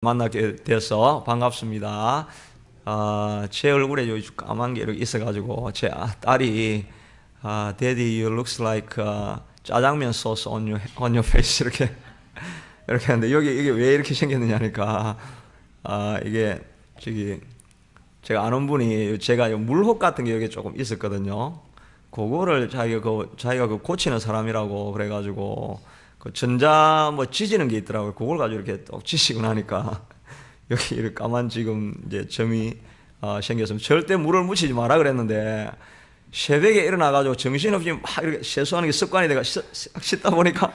만나게 돼서 반갑습니다. 제 얼굴에 여기 까만 게 이렇게 있어가지고 제 딸이 Daddy, you looks like 짜장면 소스 on your face 이렇게 하는데 이게 왜 이렇게 생겼느냐니까 이게 저기 제가 아는 분이 제가 물혹 같은 게 여기 조금 있었거든요. 그거를 자기가 고치는 사람이라고 그래가지고 그 전자 찢어지는 게 있더라고요. 그걸 가지고 이렇게 똑 찢시고 나니까 여기 이렇게 까만 지금 이제 점이 생겼으면 절대 물을 묻히지 마라 그랬는데 새벽에 일어나가지고 정신없이 막 이렇게 세수하는 게 습관이 돼가 씻다 보니까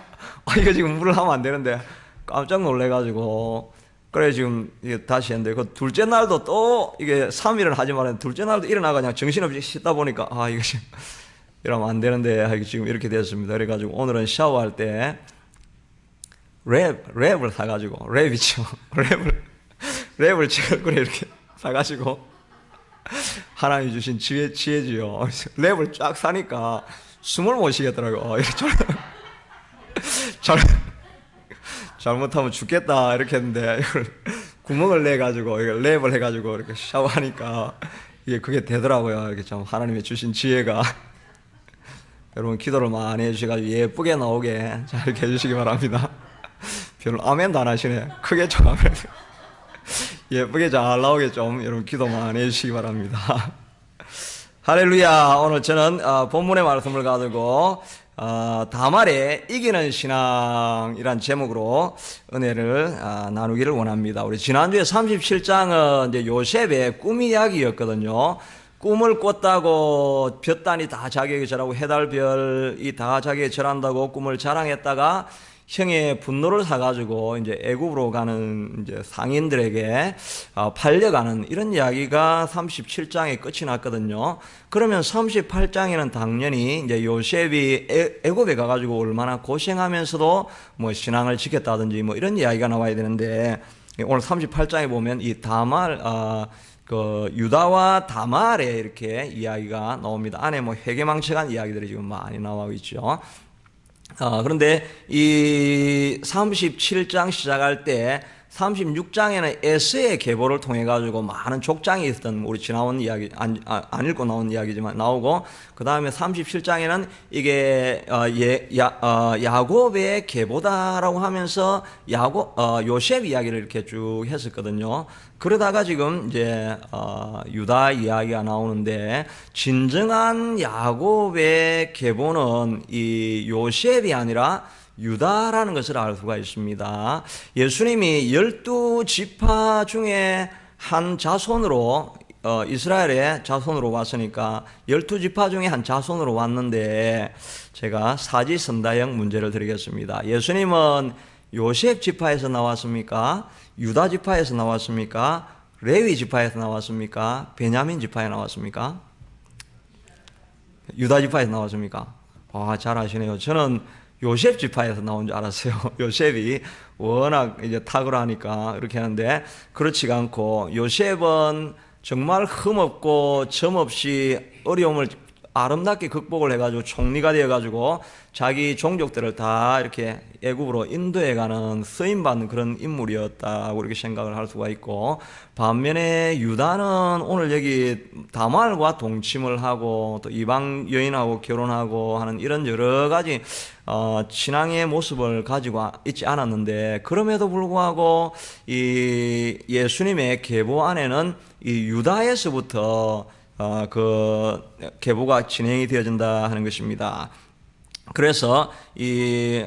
이거 지금 물을 하면 안 되는데 깜짝 놀래가지고 그래 지금 이게 다시 했는데 그 둘째 날도 또 이게 3일을 하지 말았는데 둘째 날도 일어나가 그냥 정신없이 씻다 보니까 이거 지금 이러면 안 되는데 지금 이렇게 됐습니다. 그래가지고 오늘은 샤워할 때 랩을 사가지고 랩이죠. 랩을 제 얼굴에 이렇게 사가지고 하나님이 주신 지혜지요. 랩을 쫙 사니까 숨을 못 쉬겠더라고요. 잘못하면 죽겠다 이렇게 했는데 이걸 구멍을 내가지고 이걸 랩을 해가지고 이렇게 샤워하니까 그게 되더라고요. 이렇게 참 하나님이 주신 지혜가. 여러분 기도를 많이 해주셔가지고 예쁘게 나오게 잘 이렇게 해주시기 바랍니다. 별로 아멘도 안 하시네. 크게 좀 아멘. 예쁘게 잘 나오게 좀 여러분 기도 많이 해주시기 바랍니다. 할렐루야. 오늘 저는 본문의 말씀을 가지고 다말의 이기는 신앙이란 제목으로 은혜를 나누기를 원합니다. 우리 지난주에 37장은 이제 요셉의 꿈 이야기였거든요. 꿈을 꿨다고 볕단이 다 자기에게 절하고 해달별이 다 자기에게 절한다고 꿈을 자랑했다가 형의 분노를 사가지고 이제 애굽으로 가는 이제 상인들에게 팔려가는 이런 이야기가 37장에 끝이 났거든요. 그러면 38장에는 당연히 이제 요셉이 애굽에 가가지고 얼마나 고생하면서도 뭐 신앙을 지켰다든지 뭐 이런 이야기가 나와야 되는데 오늘 38장에 보면 이 다말 유다와 다말의 이렇게 이야기가 나옵니다. 안에 뭐 회개망측한 이야기들이 지금 많이 나오고 있죠. 그런데 이 37장 시작할 때 36장에는 에스의 계보를 통해 가지고 많은 족장이 있었던 우리 지나온 이야기 안 읽고 나온 이야기지만 나오고 그 다음에 37장에는 이게 야곱의 계보다라고 하면서 요셉 이야기를 이렇게 쭉 했었거든요. 그러다가 지금 이제 유다 이야기가 나오는데 진정한 야곱의 계보는 이 요셉이 아니라 유다라는 것을 알 수가 있습니다. 예수님이 12지파 중에 한 자손으로 이스라엘의 자손으로 왔으니까 12지파 중에 한 자손으로 왔는데 제가 사지선다형 문제를 드리겠습니다. 예수님은 요셉 지파에서 나왔습니까? 유다 지파에서 나왔습니까? 레위 지파에서 나왔습니까? 베냐민 지파에 나왔습니까? 유다 지파에서 나왔습니까? 잘 아시네요. 저는 요셉 지파에서 나온 줄 알았어요. 요셉이 워낙 이제 탁월하니까 이렇게 하는데 그렇지가 않고 요셉은 정말 흠없고 점없이 어려움을 아름답게 극복을 해가지고 총리가 되어가지고 자기 종족들을 다 이렇게 애굽으로 인도해가는 쓰임받는 그런 인물이었다고 이렇게 생각을 할 수가 있고, 반면에 유다는 오늘 여기 다말과 동침을 하고 또 이방 여인하고 결혼하고 하는 이런 여러 가지 신앙의 모습을 가지고 있지 않았는데, 그럼에도 불구하고 이 예수님의 계보 안에는 이 유다에서부터 그 계보가 진행이 되어진다 하는 것입니다. 그래서 이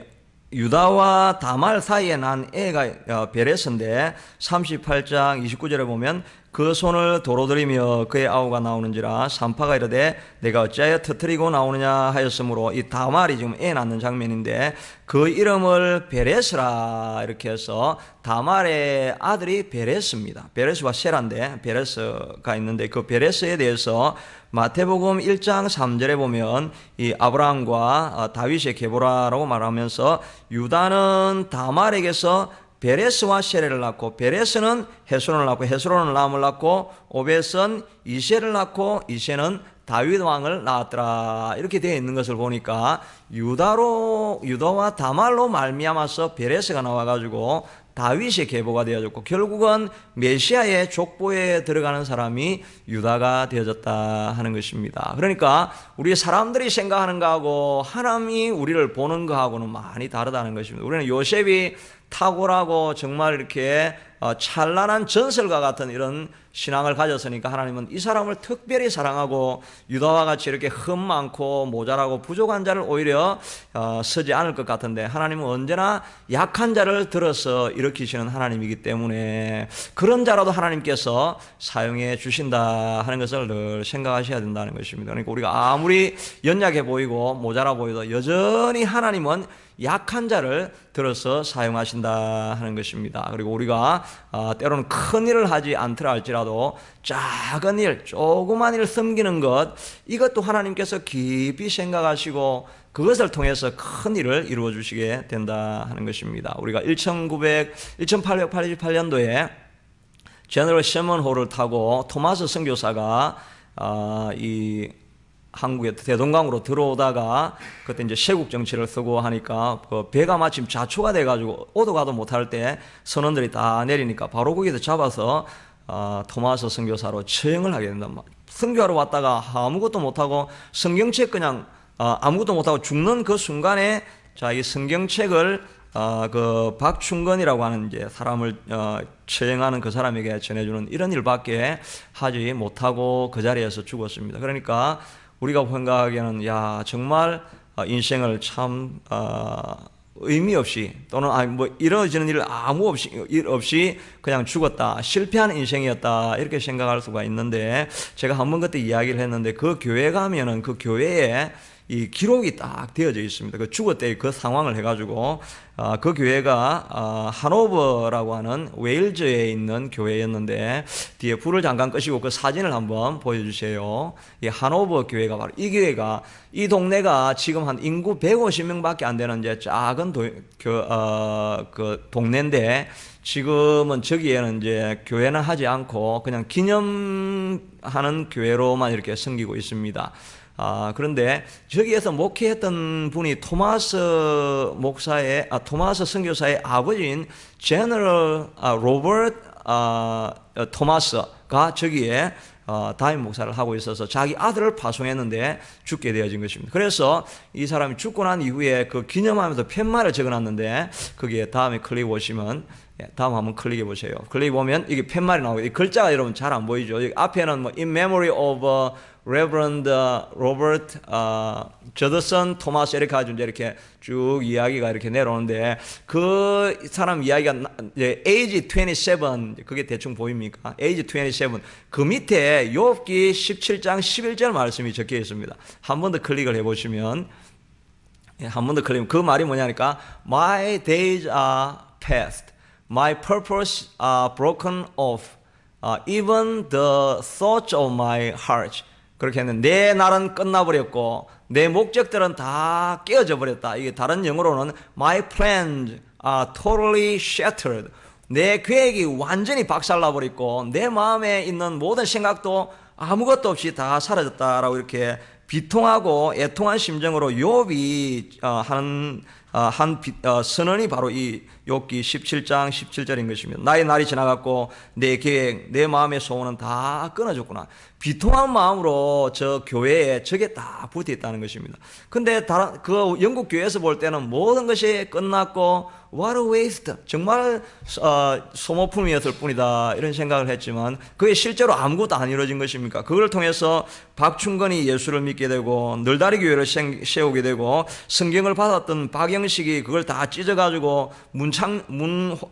유다와 다말 사이에 난 애가 베레스인데 38장 29절에 보면 그 손을 도로 들이며 그의 아우가 나오는지라 산파가 이르되 내가 어찌하여 터뜨리고 나오느냐 하였으므로, 이 다말이 지금 애 낳는 장면인데 그 이름을 베레스라 이렇게 해서 다말의 아들이 베레스입니다. 베레스와 세라인데 베레스가 있는데 그 베레스에 대해서 마태복음 1장 3절에 보면 이 아브라함과 다윗의 계보라라고 말하면서 유다는 다말에게서 베레스와 세레를 낳고, 베레스는 헤스론을 낳고, 헤스론은 람을 낳고, 오벳은 이새를 낳고, 이새는 다윗 왕을 낳았더라 이렇게 되어 있는 것을 보니까 유다와 다말로 말미암아서 베레스가 나와가지고 다윗의 계보가 되어졌고 결국은 메시아의 족보에 들어가는 사람이 유다가 되어졌다 하는 것입니다. 그러니까 우리 사람들이 생각하는 거하고 하나님이 우리를 보는 거하고는 많이 다르다는 것입니다. 우리는 요셉이 탁월하고 정말 이렇게 찬란한 전설과 같은 이런 신앙을 가졌으니까 하나님은 이 사람을 특별히 사랑하고 유다와 같이 이렇게 흠 많고 모자라고 부족한 자를 오히려 쓰지 않을 것 같은데 하나님은 언제나 약한 자를 들어서 일으키시는 하나님이기 때문에 그런 자라도 하나님께서 사용해 주신다 하는 것을 늘 생각하셔야 된다는 것입니다. 그러니까 우리가 아무리 연약해 보이고 모자라 보여도 여전히 하나님은 약한 자를 들어서 사용하신다 하는 것입니다. 그리고 우리가 때로는 큰 일을 하지 않더라 할지라도 작은 일, 조그만 일을 섬기는 것, 이것도 하나님께서 깊이 생각하시고 그것을 통해서 큰 일을 이루어 주시게 된다 하는 것입니다. 우리가 1888년도에 제너럴 셔먼호를 타고 토마스 선교사가 이 한국에 대동강으로 들어오다가 그때 이제 쇄국 정치를 쓰고 하니까 그 배가 마침 자초가 돼가지고 오도 가도 못할 때 선원들이 다 내리니까 바로 거기서 잡아서 토마스 선교사로 처형을 하게 된단 말이에요. 선교하러 왔다가 아무것도 못하고 성경책 그냥 아무것도 못하고 죽는 그 순간에 자, 이 성경책을 그 박충건이라고 하는 이제 사람을 처형하는 그 사람에게 전해주는 이런 일밖에 하지 못하고 그 자리에서 죽었습니다. 그러니까 우리가 생각하기에는 야 정말 인생을 참 의미 없이 또는 뭐 이루어지는 일 아무 일 없이 그냥 죽었다, 실패한 인생이었다 이렇게 생각할 수가 있는데 제가 한번 그때 이야기를 했는데 그 교회 가면은 그 교회에 이 기록이 딱 되어져 있습니다. 그 죽었을 때 그 상황을 해가지고 그 교회가 하노버라고 하는 웨일즈에 있는 교회였는데 뒤에 불을 잠깐 끄시고 그 사진을 한번 보여주세요. 이 하노버 교회가 바로 이 교회가 이 동네가 지금 한 인구 150명밖에 안 되는 이제 작은 그 동네인데 지금은 저기에는 이제 교회는 하지 않고 그냥 기념하는 교회로만 이렇게 섬기고 있습니다. 그런데 저기에서 목회했던 분이 토마스 선교사의 아버지인 제너럴 로버트 토마스가 저기에 담임 목사를 하고 있어서 자기 아들을 파송했는데 죽게 되어진 것입니다. 그래서 이 사람이 죽고 난 이후에 그 기념하면서 팻말을 적어놨는데 거기에 다음에 클릭 보시면 다음 한번 클릭해 보세요. 클릭 보면 이게 팻말이 나오고 이 글자가 여러분 잘 안 보이죠. 여기 앞에는 뭐 In memory of Reverend Robert 저더슨 토마스 이렇게 가지고 이렇게 쭉 이야기가 이렇게 내려오는데 그 사람 이야기가 이제 age 27 그게 대충 보입니까? age 27 그 밑에 욥기 17장 11절 말씀이 적혀 있습니다. 한 번 더 클릭을 해보시면 한 번 더 클릭하면 그 말이 뭐냐니까 My days are past, my purpose are broken off, even the thoughts of my heart. 그렇게 했는데 내 날은 끝나버렸고 내 목적들은 다 깨어져 버렸다. 이게 다른 영어로는 My plans are totally shattered. 내 계획이 완전히 박살나버렸고 내 마음에 있는 모든 생각도 아무것도 없이 다 사라졌다라고 이렇게 비통하고 애통한 심정으로 욥이 한 선언이 바로 이 욥기 17장 17절인 것입니다. 나의 날이 지나갔고 내 계획, 내 마음의 소원은 다 끊어졌구나. 비통한 마음으로 저 교회에 저게 다 붙어 있다는 것입니다. 근데 그 영국 교회에서 볼 때는 모든 것이 끝났고 what a waste, 정말 소모품이었을 뿐이다 이런 생각을 했지만 그게 실제로 아무것도 안 이루어진 것입니까? 그걸 통해서 박충건이 예수를 믿게 되고 늘다리 교회를 세우게 되고 성경을 받았던 박영식이 그걸 다 찢어가지고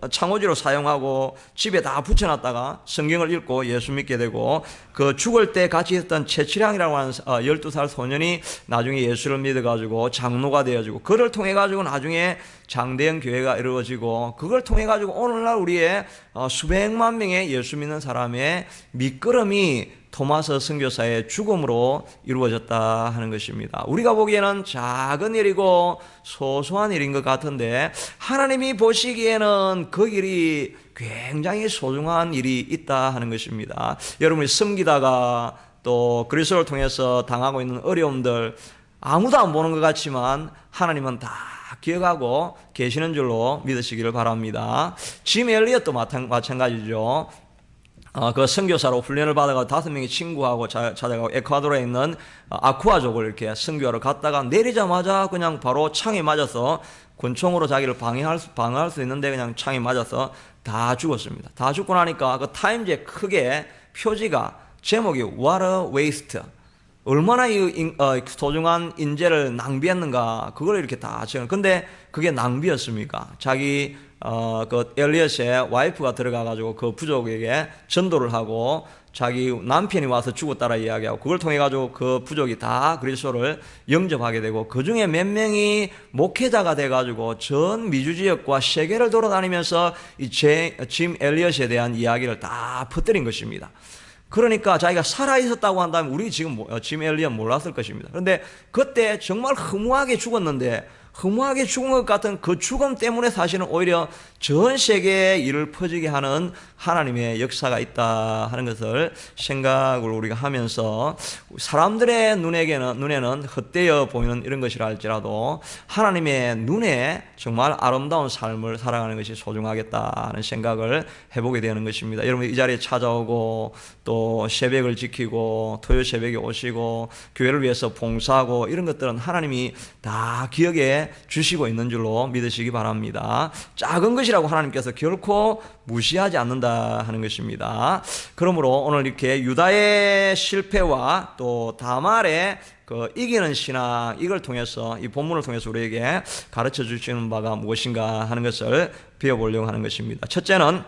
창호지로 사용하고 집에 다 붙여놨다가 성경을 읽고 예수 믿게 되고 그 죽을 때 같이 있던 최칠향이라고 하는 12살 소년이 나중에 예수를 믿어가지고 장로가 되어지고 그를 통해가지고 나중에 장대형 교회가 이루어지고 그걸 통해가지고 오늘날 우리의 수백만 명의 예수 믿는 사람의 밑거름이 토마스 선교사의 죽음으로 이루어졌다 하는 것입니다. 우리가 보기에는 작은 일이고 소소한 일인 것 같은데 하나님이 보시기에는 그 일이 굉장히 소중한 일이 있다 하는 것입니다. 여러분이 섬기다가 또 그리스도를 통해서 당하고 있는 어려움들 아무도 안 보는 것 같지만 하나님은 다 기억하고 계시는 줄로 믿으시기를 바랍니다. 짐 엘리엇도 마찬가지죠. 그 선교사로 훈련을 받아가 5명의 친구하고 찾아가고 에콰도르에 있는 아쿠아족을 이렇게 선교하러 갔다가 내리자마자 그냥 바로 창에 맞아서 권총으로 자기를 방어할 수 있는데 그냥 창에 맞아서 다 죽었습니다. 다 죽고 나니까 그 타임즈에 크게 표지가 제목이 Water Waste, 얼마나 소중한 인재를 낭비했는가, 그걸 이렇게 다 적은. 근데 그게 낭비였습니까? 자기 그 엘리엇의 와이프가 들어가가지고 그 부족에게 전도를 하고 자기 남편이 와서 죽었다라 이야기하고 그걸 통해 가지고 그 부족이 다 그리스도를 영접하게 되고 그 중에 몇 명이 목회자가 돼 가지고 전 미주 지역과 세계를 돌아다니면서 이 짐 엘리엇에 대한 이야기를 다 퍼뜨린 것입니다. 그러니까 자기가 살아 있었다고 한다면 우리 지금 짐 엘리엇 몰랐을 것입니다. 그런데 그때 정말 허무하게 죽었는데, 허무하게 죽은 것 같은 그 죽음 때문에 사실은 오히려 전 세계에 이를 퍼지게 하는 하나님의 역사가 있다 하는 것을 생각을 우리가 하면서, 사람들의 눈에는 헛되어 보이는 이런 것이라 할지라도 하나님의 눈에 정말 아름다운 삶을 살아가는 것이 소중하겠다 하는 생각을 해보게 되는 것입니다. 여러분 이 자리에 찾아오고 또 새벽을 지키고 토요 새벽에 오시고 교회를 위해서 봉사하고 이런 것들은 하나님이 다 기억에 주시고 있는 줄로 믿으시기 바랍니다. 작은 것이라고 하나님께서 결코 무시하지 않는다 하는 것입니다. 그러므로 오늘 이렇게 유다의 실패와 또 다말의 그 이기는 신앙, 이걸 통해서, 이 본문을 통해서 우리에게 가르쳐 주시는 바가 무엇인가 하는 것을 배워보려고 하는 것입니다. 첫째는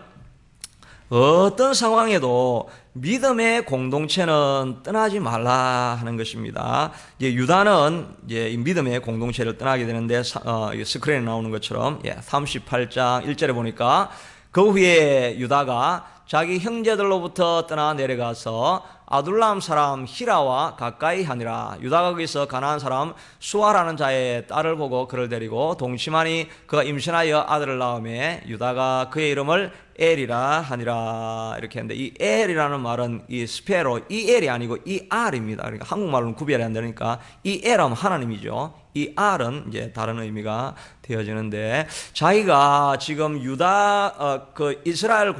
어떤 상황에도 믿음의 공동체는 떠나지 말라 하는 것입니다. 이제 유다는 이제 이 믿음의 공동체를 떠나게 되는데, 스크린에 나오는 것처럼 38장 1절에 보니까 그 후에 유다가 자기 형제들로부터 떠나 내려가서 아둘람 사람 히라와 가까이 하니라. 유다가 거기서 가나안 사람 수아라는 자의 딸을 보고 그를 데리고 동침하니 그가 임신하여 아들을 낳음에 유다가 그의 이름을 엘이라 하니라. 이렇게 했는데 이 엘이라는 말은 이 스페로 이 엘이 아니고 이 알입니다. 그러니까 한국말로는 구별이 안 되니까 이 엘하면 하나님이죠. 이 알은 이제 다른 의미가 되어지는데, 자기가 지금 유다 그 이스라엘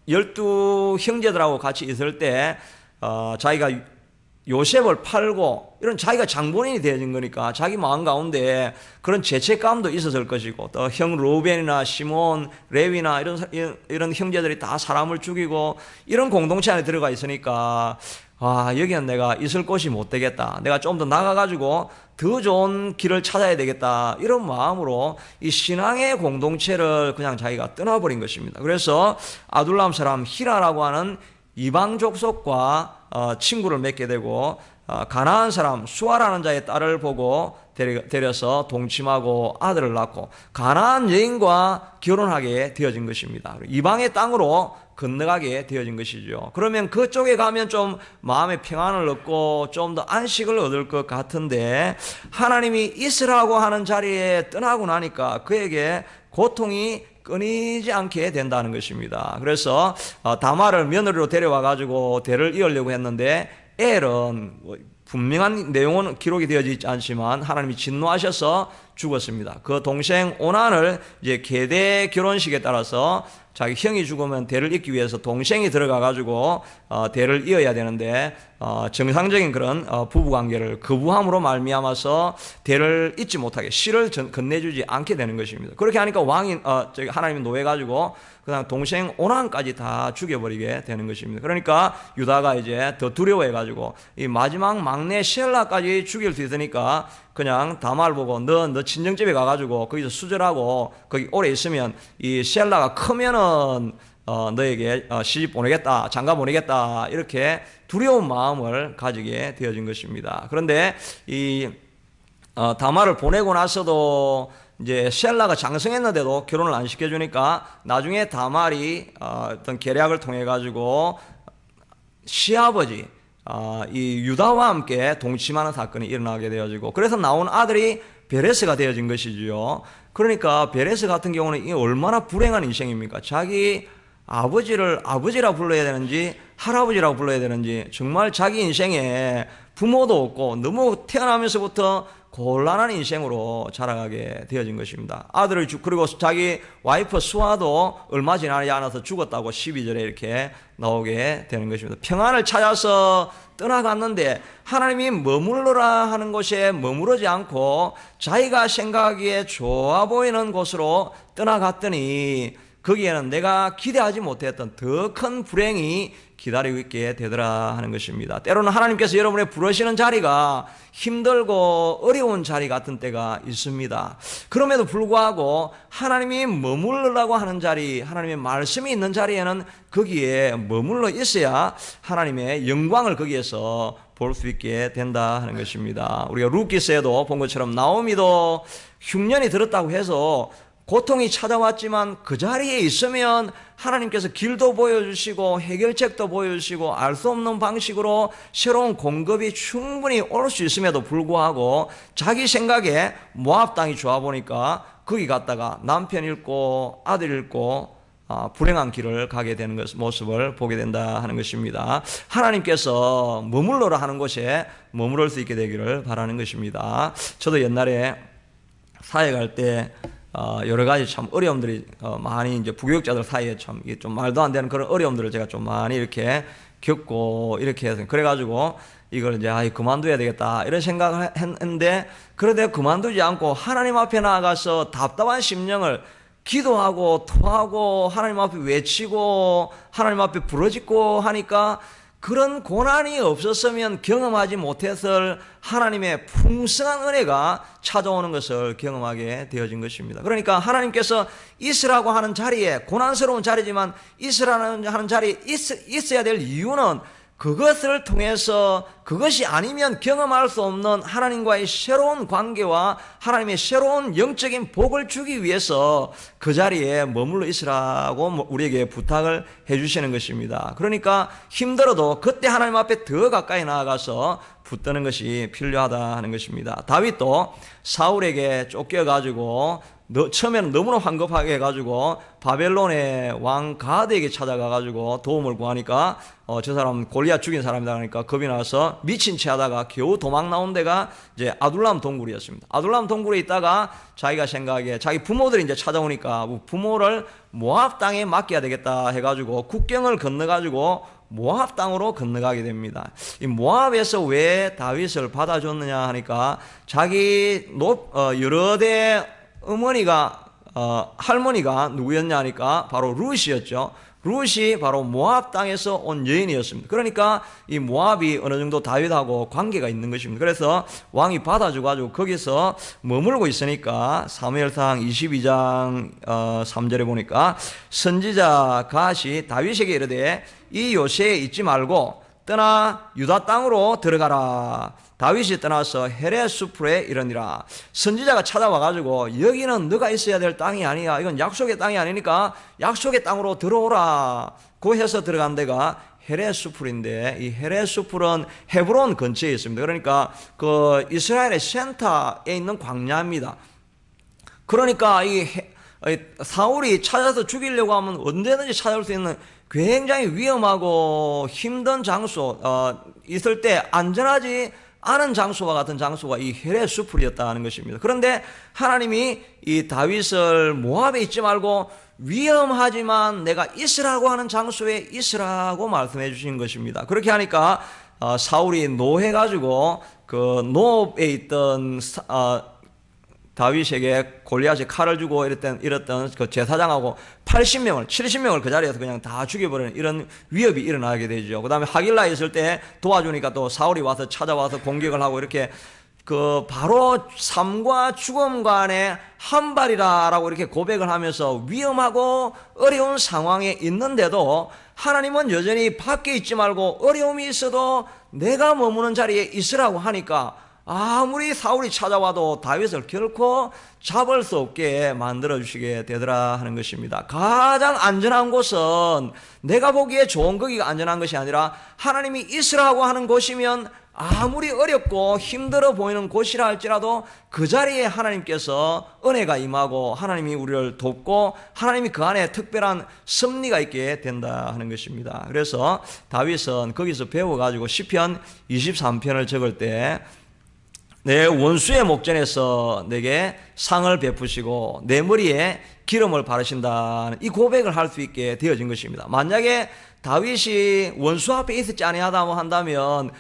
12 형제들하고 같이 있을 때 자기가 요셉을 팔고, 이런 자기가 장본인이 되어진 거니까 자기 마음 가운데 그런 죄책감도 있었을 것이고, 또 형 루벤이나 시몬, 레위나 이런 형제들이 다 사람을 죽이고 이런 공동체 안에 들어가 있으니까 여기는 내가 있을 곳이 못 되겠다, 내가 좀 더 나가가지고 더 좋은 길을 찾아야 되겠다, 이런 마음으로 이 신앙의 공동체를 그냥 자기가 떠나버린 것입니다. 그래서 아둘람 사람 히라라고 하는 이방 족속과 친구를 맺게 되고, 가나안 사람 수아라는 자의 딸을 보고 데려서 동침하고 아들을 낳고 가나안 여인과 결혼하게 되어진 것입니다. 이방의 땅으로 건너가게 되어진 것이죠. 그러면 그쪽에 가면 좀 마음의 평안을 얻고 좀 더 안식을 얻을 것 같은데, 하나님이 있으라고 하는 자리에 떠나고 나니까 그에게 고통이 끊이지 않게 된다는 것입니다. 그래서 다말을 며느리로 데려와 가지고 대를 이으려고 했는데, 엘은 분명한 내용은 기록이 되어지지 않지만 하나님이 진노하셔서 죽었습니다. 그 동생 오난을 이제 계대 결혼식에 따라서 자기 형이 죽으면 대를 잇기 위해서 동생이 들어가 가지고 대를 이어야 되는데, 정상적인 그런 부부관계를 거부함으로 말미암아서 대를 잇지 못하게 씨를 건네주지 않게 되는 것입니다. 그렇게 하니까 왕이 하나님이 노해 가지고 그냥 동생 오난까지 다 죽여버리게 되는 것입니다. 그러니까 유다가 이제 더 두려워해 가지고 이 마지막 막내 셀라까지 죽일 수 있으니까 그냥 다말 보고 너 친정집에 가가지고 거기서 수절하고 거기 오래 있으면 이 셀라가 크면은 너에게 시집 보내겠다, 장가 보내겠다, 이렇게 두려운 마음을 가지게 되어진 것입니다. 그런데 이 다말을 보내고 나서도 이제 셀라가 장성했는데도 결혼을 안 시켜주니까 나중에 다말이 어떤 계략을 통해 가지고 시아버지 이 유다와 함께 동침하는 사건이 일어나게 되어지고, 그래서 나온 아들이 베레스가 되어진 것이지요. 그러니까 베레스 같은 경우는 이 얼마나 불행한 인생입니까? 자기 아버지를 아버지라 불러야 되는지 할아버지라고 불러야 되는지 정말 자기 인생에 부모도 없고 너무 태어나면서부터 곤란한 인생으로 자라가게 되어진 것입니다. 아들을 그리고 자기 와이프 수아도 얼마 지나지 않아서 죽었다고 12절에 이렇게 나오게 되는 것입니다. 평안을 찾아서 떠나갔는데 하나님이 머물러라 하는 곳에 머무르지 않고 자기가 생각하기에 좋아 보이는 곳으로 떠나갔더니 거기에는 내가 기대하지 못했던 더 큰 불행이 기다리고 있게 되더라 하는 것입니다. 때로는 하나님께서 여러분의 부르시는 자리가 힘들고 어려운 자리 같은 때가 있습니다. 그럼에도 불구하고 하나님이 머물러라고 하는 자리, 하나님의 말씀이 있는 자리에는 거기에 머물러 있어야 하나님의 영광을 거기에서 볼 수 있게 된다 하는 것입니다. 우리가 룻기서에도 본 것처럼 나오미도 흉년이 들었다고 해서 고통이 찾아왔지만 그 자리에 있으면 하나님께서 길도 보여주시고 해결책도 보여주시고 알 수 없는 방식으로 새로운 공급이 충분히 올 수 있음에도 불구하고 자기 생각에 모압 땅이 좋아 보니까 거기 갔다가 남편 잃고 아들 잃고 불행한 길을 가게 되는 모습을 보게 된다 하는 것입니다. 하나님께서 머물러라 하는 곳에 머무를 수 있게 되기를 바라는 것입니다. 저도 옛날에 사회 갈 때 여러 가지 참 어려움들이 많이 이제 부교육자들 사이에 참 이게 좀 말도 안 되는 그런 어려움들을 제가 좀 많이 이렇게 겪고 이렇게 해서 그래가지고 이걸 이제 그만둬야 되겠다 이런 생각을 했는데 그런데 그만두지 않고 하나님 앞에 나아가서 답답한 심령을 기도하고 토하고 하나님 앞에 외치고 하나님 앞에 부르짖고 하니까 그런 고난이 없었으면 경험하지 못했을 하나님의 풍성한 은혜가 찾아오는 것을 경험하게 되어진 것입니다. 그러니까 하나님께서 있으라고 하는 자리에 고난스러운 자리지만 있으라는 하는 자리에 있어야 될 이유는 그것을 통해서 그것이 아니면 경험할 수 없는 하나님과의 새로운 관계와 하나님의 새로운 영적인 복을 주기 위해서 그 자리에 머물러 있으라고 우리에게 부탁을 해주시는 것입니다. 그러니까 힘들어도 그때 하나님 앞에 더 가까이 나아가서 붙드는 것이 필요하다 하는 것입니다. 다윗도 사울에게 쫓겨가지고 처음에는 너무나 황급하게 해가지고 바벨론의 왕 가드에게 찾아가가지고 도움을 구하니까 저 사람 골리앗 죽인 사람이다 하니까 겁이 나서 미친 채 하다가 겨우 도망 나온 데가 이제 아둘람 동굴이었습니다. 아둘람 동굴에 있다가 자기가 생각하기에 자기 부모들이 이제 찾아오니까 부모를 모압 땅에 맡겨야 되겠다 해가지고 국경을 건너가지고 모압 땅으로 건너가게 됩니다. 이 모압에서 왜 다윗을 받아줬느냐 하니까 자기 여러 대 어머니가 할머니가 누구였냐 하니까 바로 룻이었죠. 룻이 바로 모압 땅에서 온 여인이었습니다. 그러니까 이 모압이 어느 정도 다윗하고 관계가 있는 것입니다. 그래서 왕이 받아줘가지고 거기서 머물고 있으니까 사무엘상 22장 3절에 보니까 선지자 갓이 다윗에게 이르되 이 요새에 있지 말고 떠나 유다 땅으로 들어가라. 다윗이 떠나서 헤레 수풀에 이르니라. 선지자가 찾아와가지고 여기는 너가 있어야 될 땅이 아니야. 이건 약속의 땅이 아니니까 약속의 땅으로 들어오라. 그 해서 들어간 데가 헤레 수풀인데 이 헤레 수풀은 헤브론 근처에 있습니다. 그러니까 그 이스라엘의 센터에 있는 광야입니다. 그러니까 이 사울이 찾아서 죽이려고 하면 언제든지 찾아올 수 있는 굉장히 위험하고 힘든 장소 있을 때 안전하지 않은 장소와 같은 장소가 이 헤레 수풀이었다는 것입니다. 그런데 하나님이 이 다윗을 모압에 있지 말고 위험하지만 내가 있으라고 하는 장소에 있으라고 말씀해 주신 것입니다. 그렇게 하니까 사울이 노해가지고 그 노업에 있던 다윗에게 골리앗이 칼을 주고 이랬던 그 제사장하고 80명을 70명을 그 자리에서 그냥 다 죽여버리는 이런 위협이 일어나게 되죠. 그 다음에 하길라에 있을 때 도와주니까 또 사울이 와서 찾아와서 공격을 하고 이렇게 그 바로 삶과 죽음 간의 한발이라라고 이렇게 고백을 하면서 위험하고 어려운 상황에 있는데도 하나님은 여전히 밖에 있지 말고 어려움이 있어도 내가 머무는 자리에 있으라고 하니까 아무리 사울이 찾아와도 다윗을 결코 잡을 수 없게 만들어주시게 되더라 하는 것입니다. 가장 안전한 곳은 내가 보기에 좋은 거기가 안전한 것이 아니라 하나님이 있으라고 하는 곳이면 아무리 어렵고 힘들어 보이는 곳이라 할지라도 그 자리에 하나님께서 은혜가 임하고 하나님이 우리를 돕고 하나님이 그 안에 특별한 섭리가 있게 된다 하는 것입니다. 그래서 다윗은 거기서 배워가지고 시편 23편을 적을 때 내 원수의 목전에서 내게 상을 베푸시고 내 머리에 기름을 바르신다는 이 고백을 할 수 있게 되어진 것입니다. 만약에 다윗이 원수 앞에 있었지 아니하다고 한다면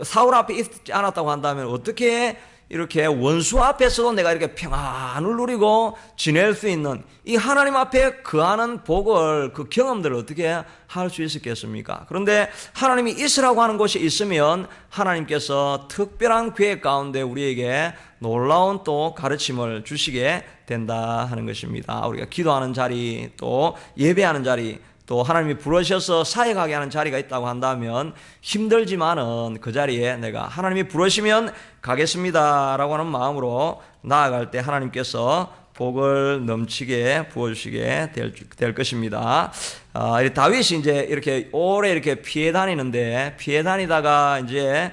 사울 앞에 있지 않았다고 한다면 어떻게 이렇게 원수 앞에서도 내가 이렇게 평안을 누리고 지낼 수 있는 이 하나님 앞에 거하는 복을 그 경험들을 어떻게 할 수 있었겠습니까? 그런데 하나님이 있으라고 하는 곳이 있으면 하나님께서 특별한 계획 가운데 우리에게 놀라운 또 가르침을 주시게 된다 하는 것입니다. 우리가 기도하는 자리 또 예배하는 자리 또 하나님이 부르셔서 사역하게 하는 자리가 있다고 한다면 힘들지만은 그 자리에 내가 하나님이 부르시면 가겠습니다 라고 하는 마음으로 나아갈 때 하나님께서 복을 넘치게 부어주시게 될 것입니다. 다윗이 이제 이렇게 오래 이렇게 피해 다니는데 피해 다니다가 이제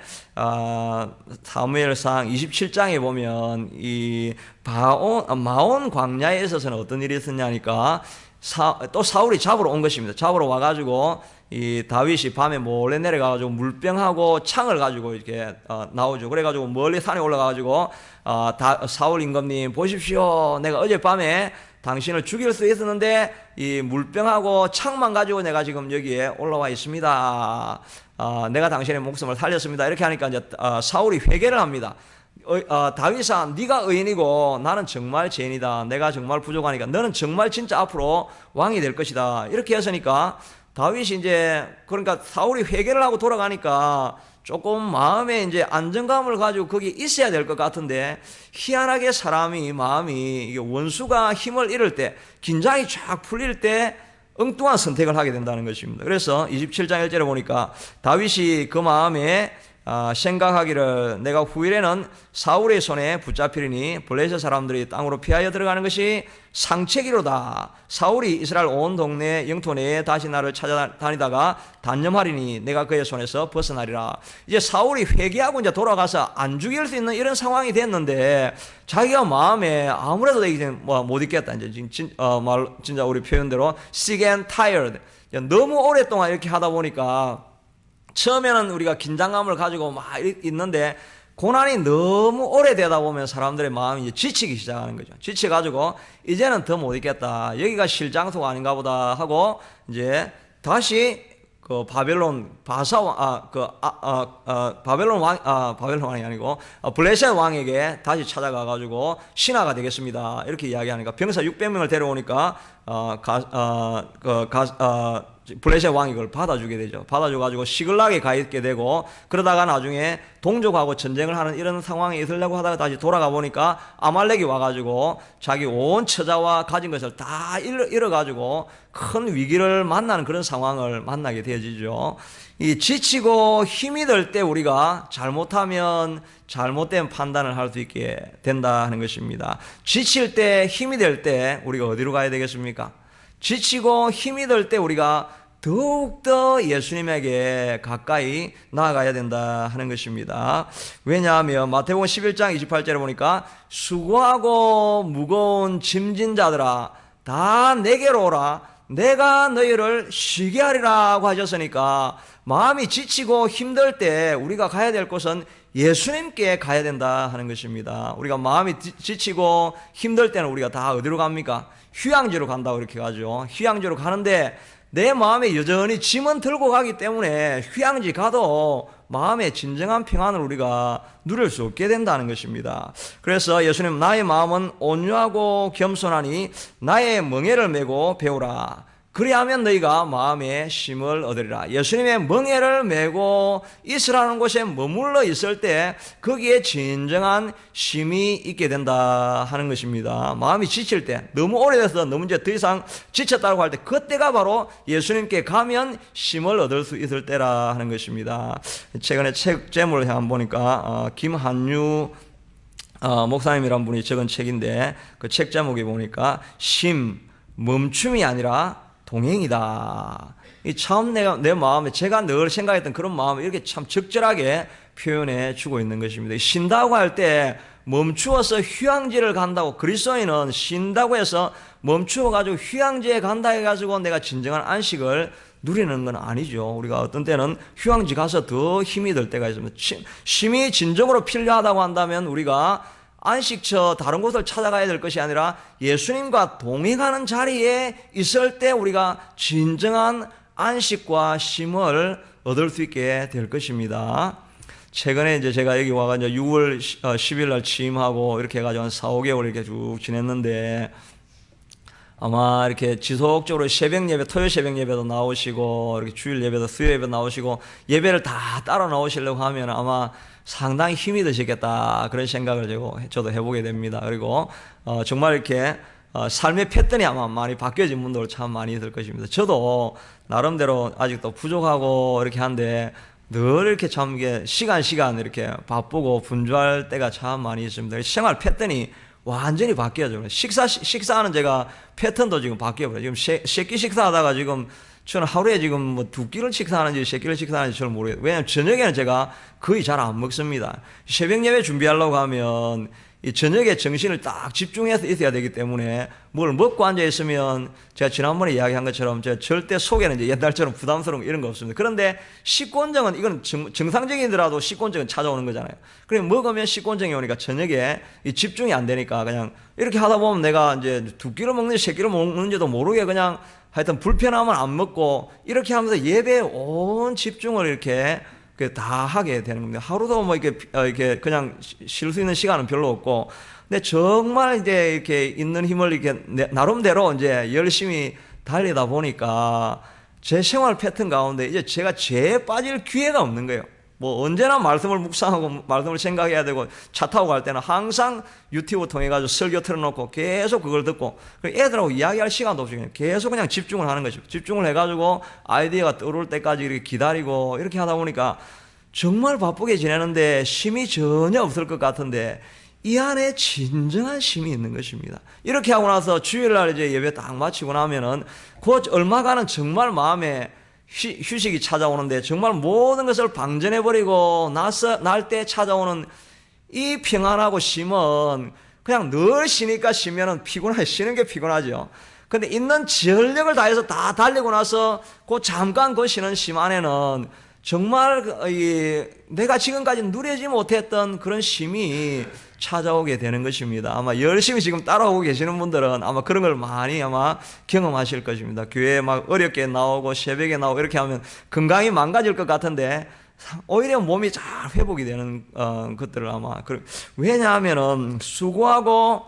사무엘상 27장에 보면 이 마온 광야에 있어서는 어떤 일이 있었냐니까 또 사울이 잡으러 온 것입니다. 잡으러 와가지고 이 다윗이 밤에 몰래 내려가가지고 물병하고 창을 가지고 이렇게 나오죠. 그래가지고 멀리 산에 올라가가지고 사울 임금님 보십시오. 내가 어젯밤에 당신을 죽일 수 있었는데 이 물병하고 창만 가지고 내가 지금 여기에 올라와 있습니다. 내가 당신의 목숨을 살렸습니다. 이렇게 하니까 이제 사울이 회개를 합니다. 다윗아, 네가 의인이고 나는 정말 죄인이다. 내가 정말 부족하니까 너는 정말 진짜 앞으로 왕이 될 것이다. 이렇게 했으니까 다윗이 이제 그러니까 사울이 회개를 하고 돌아가니까 조금 마음에 이제 안정감을 가지고 거기 있어야 될 것 같은데 희한하게 사람이 마음이 원수가 힘을 잃을 때 긴장이 쫙 풀릴 때 엉뚱한 선택을 하게 된다는 것입니다. 그래서 27장 1절에 보니까 다윗이 그 마음에 생각하기를 내가 후일에는 사울의 손에 붙잡히리니 블레셋 사람들이 땅으로 피하여 들어가는 것이 상책이로다. 사울이 이스라엘 온 동네 영토 내에 다시 나를 찾아다니다가 단념하리니 내가 그의 손에서 벗어나리라. 이제 사울이 회개하고 이제 돌아가서 안 죽일 수 있는 이런 상황이 됐는데 자기가 마음에 아무래도 이제 못 있겠다. 이제 진짜 우리 표현대로 sick and tired. 너무 오랫동안 이렇게 하다 보니까 처음에는 우리가 긴장감을 가지고 막 있는데 고난이 너무 오래되다 보면 사람들의 마음이 이제 지치기 시작하는 거죠. 지쳐가지고 이제는 더 못 있겠다. 여기가 실장소가 아닌가 보다 하고 이제 다시 그 바벨론 바벨론 왕이 아니고 블레셋 왕에게 다시 찾아가 가지고 신하가 되겠습니다. 이렇게 이야기하니까 병사 600명을 데려오니까 블레셋 왕이 그걸 받아주게 되죠. 받아줘가지고 시글락에 가 있게 되고 그러다가 나중에 동족하고 전쟁을 하는 이런 상황에 있으려고 하다가 다시 돌아가 보니까 아말렉이 와가지고 자기 온 처자와 가진 것을 다 잃어가지고 큰 위기를 만나는 그런 상황을 만나게 되어지죠. 이 지치고 힘이 들 때 우리가 잘못하면 잘못된 판단을 할 수 있게 된다 하는 것입니다. 지칠 때 힘이 될 때 우리가 어디로 가야 되겠습니까? 지치고 힘이 들 때 우리가 더욱더 예수님에게 가까이 나아가야 된다 하는 것입니다. 왜냐하면 마태복음 11장 28절에 보니까 수고하고 무거운 짐진 자들아 다 내게로 오라 내가 너희를 쉬게 하리라고 하셨으니까 마음이 지치고 힘들 때 우리가 가야 될 곳은 예수님께 가야 된다 하는 것입니다. 우리가 마음이 지치고 힘들 때는 우리가 다 어디로 갑니까? 휴양지로 간다고 이렇게 가죠. 휴양지로 가는데 내 마음에 여전히 짐은 들고 가기 때문에 휴양지 가도 마음의 진정한 평안을 우리가 누릴 수 없게 된다는 것입니다. 그래서 예수님 나의 마음은 온유하고 겸손하니 나의 멍에를 메고 배우라. 그리하면 너희가 마음에 쉼을 얻으리라. 예수님의 멍에를 메고 있으라는 곳에 머물러 있을 때 거기에 진정한 쉼이 있게 된다 하는 것입니다. 마음이 지칠 때, 너무 오래돼서 너무 이제 더 이상 지쳤다고 할 때, 그때가 바로 예수님께 가면 쉼을 얻을 수 있을 때라 하는 것입니다. 최근에 책 제목을 한번 보니까 김한유 목사님이란 분이 적은 책인데, 그 책 제목에 보니까 쉼, 멈춤이 아니라 동행이다. 이 참 내 마음에 제가 늘 생각했던 그런 마음을 이렇게 참 적절하게 표현해 주고 있는 것입니다. 쉰다고 할 때 멈추어서 휴양지를 간다고, 그리스도인은 쉰다고 해서 멈추어 가지고 휴양지에 간다 해 가지고 내가 진정한 안식을 누리는 건 아니죠. 우리가 어떤 때는 휴양지 가서 더 힘이 들 때가 있습니다. 쉼이 진정으로 필요하다고 한다면 우리가 안식처 다른 곳을 찾아가야 될 것이 아니라 예수님과 동행하는 자리에 있을 때 우리가 진정한 안식과 쉼을 얻을 수 있게 될 것입니다. 최근에 이제 제가 여기 와가지고 6월 10일 날 취임하고 이렇게 해가지고 한 4, 5개월 이렇게 쭉 지냈는데, 아마 이렇게 지속적으로 새벽 예배, 토요 새벽 예배도 나오시고, 이렇게 주일 예배도 수요 예배 나오시고, 예배를 다 따라 나오시려고 하면 아마 상당히 힘이 드시겠다, 그런 생각을 저도 해보게 됩니다. 그리고 정말 이렇게 삶의 패턴이 아마 많이 바뀌어진 분들 참 많이 있을 것입니다. 저도 나름대로 아직도 부족하고 이렇게 한데 늘 이렇게 참 이게 시간 이렇게 바쁘고 분주할 때가 참 많이 있습니다. 생활 패턴이 완전히 바뀌어져. 식사하는 제가 패턴도 지금 바뀌어버려요. 지금 세끼 식사하다가 지금 저는 하루에 지금 뭐 2끼를 식사하는지 3끼를 식사하는지 저는 모르겠어요. 왜냐하면 저녁에는 제가 거의 잘 안 먹습니다. 새벽 예배 준비하려고 하면 이 저녁에 정신을 딱 집중해서 있어야 되기 때문에 뭘 먹고 앉아 있으면, 제가 지난번에 이야기한 것처럼 제가 절대 속에는 이제 옛날처럼 부담스러운 거 이런 거 없습니다. 그런데 식곤증은, 이건 정상적이더라도 식곤증은 찾아오는 거잖아요. 그래 먹으면 식곤증이 오니까 저녁에 이 집중이 안 되니까 그냥 이렇게 하다 보면 내가 이제 2끼를 먹는지 3끼를 먹는지도 모르게 그냥 하여튼 불편하면 안 먹고 이렇게 하면서 예배에 온 집중을 이렇게 다 하게 되는 겁니다. 하루도 뭐 이렇게 그냥 쉴 수 있는 시간은 별로 없고, 근데 정말 이제 이렇게 있는 힘을 이렇게 나름대로 이제 열심히 달리다 보니까 제 생활 패턴 가운데 이제 제가 죄에 빠질 기회가 없는 거예요. 뭐 언제나 말씀을 묵상하고 말씀을 생각해야 되고, 차 타고 갈 때는 항상 유튜브 통해 가지고 설교 틀어놓고 계속 그걸 듣고, 애들하고 이야기할 시간도 없이 그냥 계속 그냥 집중을 하는 거죠. 집중을 해가지고 아이디어가 떠오를 때까지 이렇게 기다리고 이렇게 하다 보니까 정말 바쁘게 지내는데 쉼이 전혀 없을 것 같은데 이 안에 진정한 쉼이 있는 것입니다. 이렇게 하고 나서 주일날 이제 예배 딱 마치고 나면은 그 얼마간은 정말 마음에 휴식이 찾아오는데, 정말 모든 것을 방전해버리고 날 때 찾아오는 이 평안하고 쉼은 그냥 늘 쉬니까 쉬면은 쉬는 게 피곤하죠. 근데 있는 전력을 다해서 다 달리고 나서 그 잠깐 그 쉬는 쉼 안에는 정말 내가 지금까지 누리지 못했던 그런 쉼이 찾아오게 되는 것입니다. 아마 열심히 지금 따라오고 계시는 분들은 아마 그런 걸 많이 아마 경험하실 것입니다. 교회에 막 어렵게 나오고 새벽에 나오고 이렇게 하면 건강이 망가질 것 같은데 오히려 몸이 잘 회복이 되는 것들을 아마 왜냐하면은 수고하고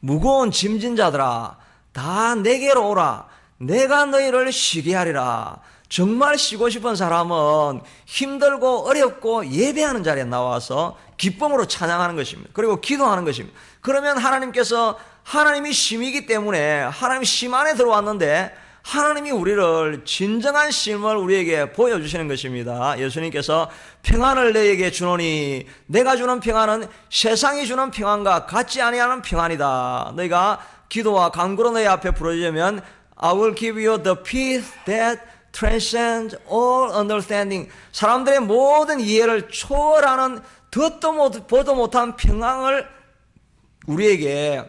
무거운 짐진 자들아 다 내게로 오라, 내가 너희를 쉬게 하리라. 정말 쉬고 싶은 사람은 힘들고 어렵고 예배하는 자리에 나와서 기쁨으로 찬양하는 것입니다. 그리고 기도하는 것입니다. 그러면 하나님께서, 하나님이 쉼이기 때문에 하나님이 쉼 안에 들어왔는데 하나님이 우리를 진정한 쉼을 우리에게 보여주시는 것입니다. 예수님께서 평안을 너희에게 주노니 내가 주는 평안은 세상이 주는 평안과 같지 아니하는 평안이다. 너희가 기도와 간구로 너희 앞에 부르짖으면 I will give you the peace that transcends all understanding. 사람들의 모든 이해를 초월하는 듣도 보도 못한 평안을 우리에게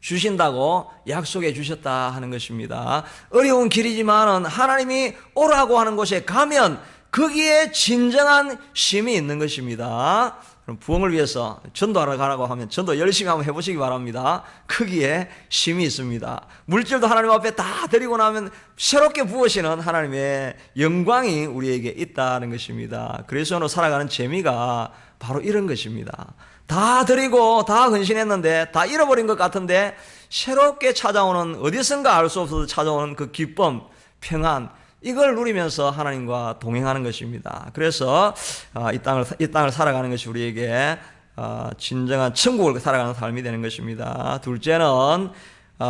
주신다고 약속해 주셨다 하는 것입니다. 어려운 길이지만은 하나님이 오라고 하는 곳에 가면 거기에 진정한 쉼이 있는 것입니다. 그럼 부흥을 위해서 전도하러 가라고 하면 전도 열심히 한번 해보시기 바랍니다. 거기에 쉼이 있습니다. 물질도 하나님 앞에 다 드리고 나면 새롭게 부으시는 하나님의 영광이 우리에게 있다는 것입니다. 그리스도로 살아가는 재미가 바로 이런 것입니다. 다 드리고 다 헌신했는데 다 잃어버린 것 같은데 새롭게 찾아오는, 어디선가 알 수 없어서 찾아오는 그 기쁨, 평안, 이걸 누리면서 하나님과 동행하는 것입니다. 그래서 이 땅을 살아가는 것이 우리에게 진정한 천국을 살아가는 삶이 되는 것입니다. 둘째는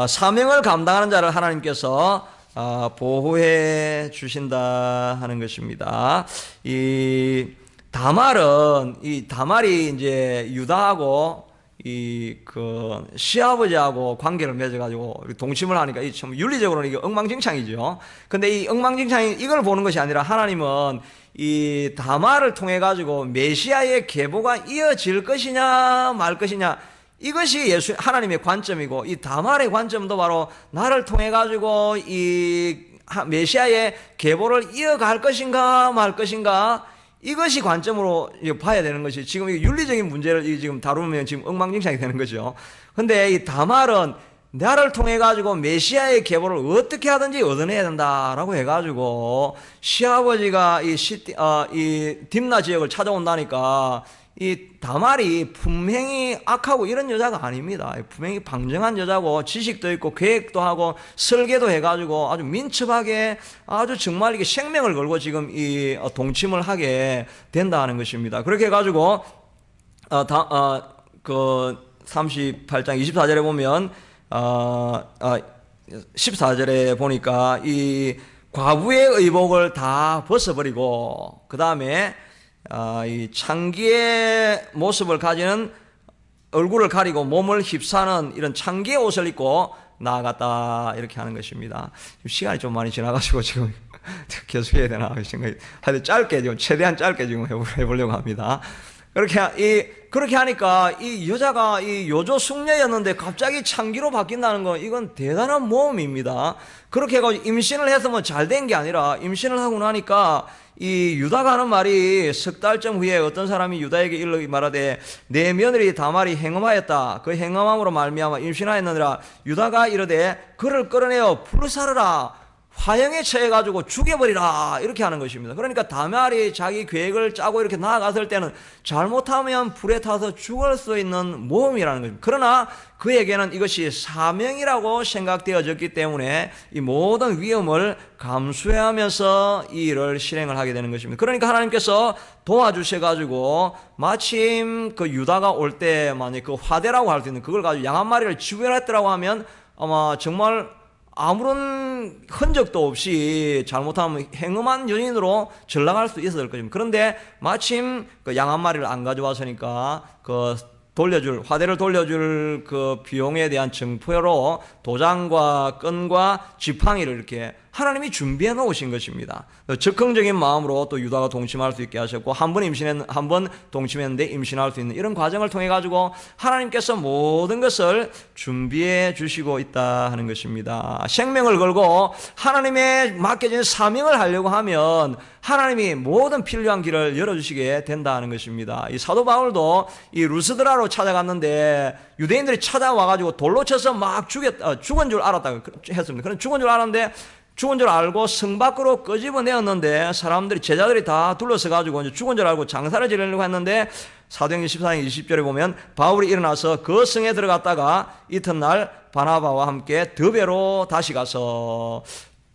사명을 감당하는 자를 하나님께서 보호해 주신다 하는 것입니다. 이 다말이 이제 유다하고 시아버지하고 관계를 맺어가지고 동침을 하니까 이 참 윤리적으로는 이게 엉망진창이죠. 근데 이 엉망진창이 이걸 보는 것이 아니라 하나님은 이 다말을 통해 가지고 메시아의 계보가 이어질 것이냐 말 것이냐, 이것이 하나님의 관점이고, 이 다말의 관점도 바로 나를 통해 가지고 이 메시아의 계보를 이어갈 것인가 말 것인가, 이것이 관점으로 봐야 되는 것이, 지금 윤리적인 문제를 지금 다루면 지금 엉망진창이 되는 거죠. 근데 이 다말은 나를 통해 가지고 메시아의 계보를 어떻게 하든지 얻어내야 된다라고 해가지고, 시아버지가 이 딥나 지역을 찾아온다니까 이 다말이 분명히 악하고 이런 여자가 아닙니다. 분명히 방정한 여자고, 지식도 있고 계획도 하고 설계도 해가지고 아주 민첩하게, 아주 정말 이게 생명을 걸고 지금 이 동침을 하게 된다는 것입니다. 그렇게 해가지고 그 38장 24절에 보면 14절에 보니까 이 과부의 의복을 다 벗어버리고, 그 다음에 이 창기의 모습을 가지는, 얼굴을 가리고 몸을 휩싸는 이런 창기의 옷을 입고 나아갔다, 이렇게 하는 것입니다. 시간이 좀 많이 지나가지고 지금 계속해야 되나 생각이, 하여튼 짧게, 지금 최대한 짧게 지금 해보려고 합니다. 그렇게 하니까 이 여자가 이 요조 숙녀였는데 갑자기 창기로 바뀐다는 건, 이건 대단한 모험입니다. 그렇게 해가지고 임신을 해서 뭐 잘 된 게 아니라, 임신을 하고 나니까 이 유다가 하는 말이, 석 달쯤 후에 어떤 사람이 유다에게 일러 말하되 내 며느리 다말이 행음하였다. 그 행음함으로 말미암아 임신하였느니라. 유다가 이르되 그를 끌어내어 불사르라. 화형에 처해가지고 죽여버리라, 이렇게 하는 것입니다. 그러니까 다말이 자기 계획을 짜고 이렇게 나아갔을 때는 잘못하면 불에 타서 죽을 수 있는 모험이라는 것입니다. 그러나 그에게는 이것이 사명이라고 생각되어졌기 때문에 이 모든 위험을 감수하면서 이 일을 실행을 하게 되는 것입니다. 그러니까 하나님께서 도와주셔가지고 마침 그 유다가 올 때 만약 그 화대라고 할 수 있는 그걸 가지고 양 한 마리를 지불했더라고 하면 아마 정말 아무런 흔적도 없이 잘못하면 행음한 여인으로 전락할 수 있었을 것입니다. 그런데 마침 그 양 한 마리를 안 가져왔으니까 그 화대를 돌려줄 그 비용에 대한 증표로 도장과 끈과 지팡이를 이렇게 하나님이 준비해 놓으신 것입니다. 적극적인 마음으로 또 유다가 동침할 수 있게 하셨고, 한 번 동침했는데 임신할 수 있는 이런 과정을 통해 가지고 하나님께서 모든 것을 준비해 주시고 있다 하는 것입니다. 생명을 걸고 하나님의 맡겨진 사명을 하려고 하면 하나님이 모든 필요한 길을 열어주시게 된다는 것입니다. 이 사도 바울도 이 루스드라로 찾아갔는데 유대인들이 찾아와가지고 돌로 쳐서 막 죽은 줄 알았다고 했습니다. 그런 죽은 줄 알았는데, 죽은 줄 알고 성 밖으로 끄집어내었는데 제자들이 다 둘러서가지고 이제 죽은 줄 알고 장사를 지내려고 했는데, 사도행전 14장 20절에 보면 바울이 일어나서 그 성에 들어갔다가 이튿날 바나바와 함께 더베로 다시 가서,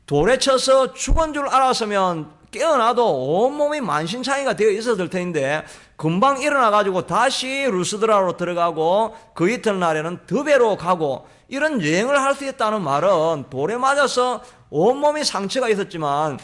돌에 쳐서 죽은 줄 알았으면 깨어나도 온몸이 만신창이가 되어 있었을 텐데 금방 일어나가지고 다시 루스드라로 들어가고 그 이튿날에는 더베로 가고, 이런 여행을 할 수 있다는 말은 돌에 맞아서 온몸이 상처가 있었지만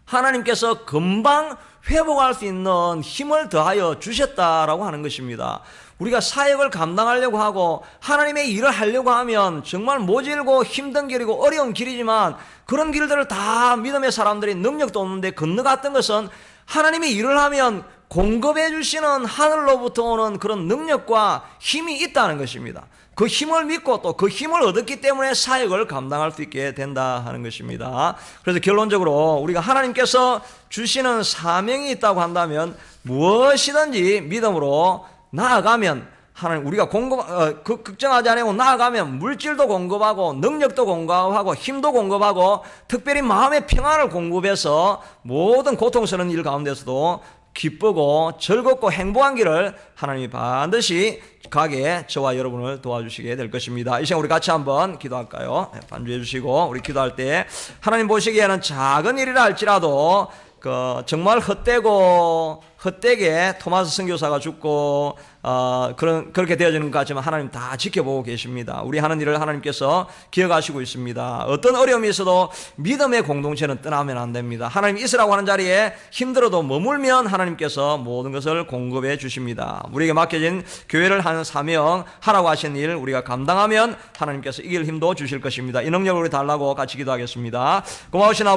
하나님께서 금방 회복할 수 있는 힘을 더하여 주셨다라고 하는 것입니다. 우리가 사역을 감당하려고 하고 하나님의 일을 하려고 하면 정말 모질고 힘든 길이고 어려운 길이지만, 그런 길들을 다 믿음의 사람들이 능력도 없는데 건너갔던 것은 하나님이 일을 하면 공급해 주시는 하늘로부터 오는 그런 능력과 힘이 있다는 것입니다. 그 힘을 믿고 또 그 힘을 얻었기 때문에 사역을 감당할 수 있게 된다 하는 것입니다. 그래서 결론적으로 우리가 하나님께서 주시는 사명이 있다고 한다면 무엇이든지 믿음으로 나아가면, 하나님 우리가 걱정하지 않고 나아가면 물질도 공급하고 능력도 공급하고 힘도 공급하고 특별히 마음의 평안을 공급해서 모든 고통스러운 일 가운데서도 기쁘고 즐겁고 행복한 길을 하나님이 반드시 가게 저와 여러분을 도와주시게 될 것입니다. 이 시간 우리 같이 한번 기도할까요? 반주해 주시고 우리 기도할 때 하나님 보시기에는 작은 일이라 할지라도 정말 헛되게 토마스 선교사가 죽고 그렇게 되어지는 것 같지만 하나님 다 지켜보고 계십니다. 우리 하는 일을 하나님께서 기억하시고 있습니다. 어떤 어려움이 있어도 믿음의 공동체는 떠나면 안 됩니다. 하나님 있으라고 하는 자리에 힘들어도 머물면 하나님께서 모든 것을 공급해 주십니다. 우리에게 맡겨진 교회를 하는 사명, 하라고 하신 일 우리가 감당하면 하나님께서 이길 힘도 주실 것입니다. 이 능력을 우리 달라고 같이 기도하겠습니다. 고마우신 아버지,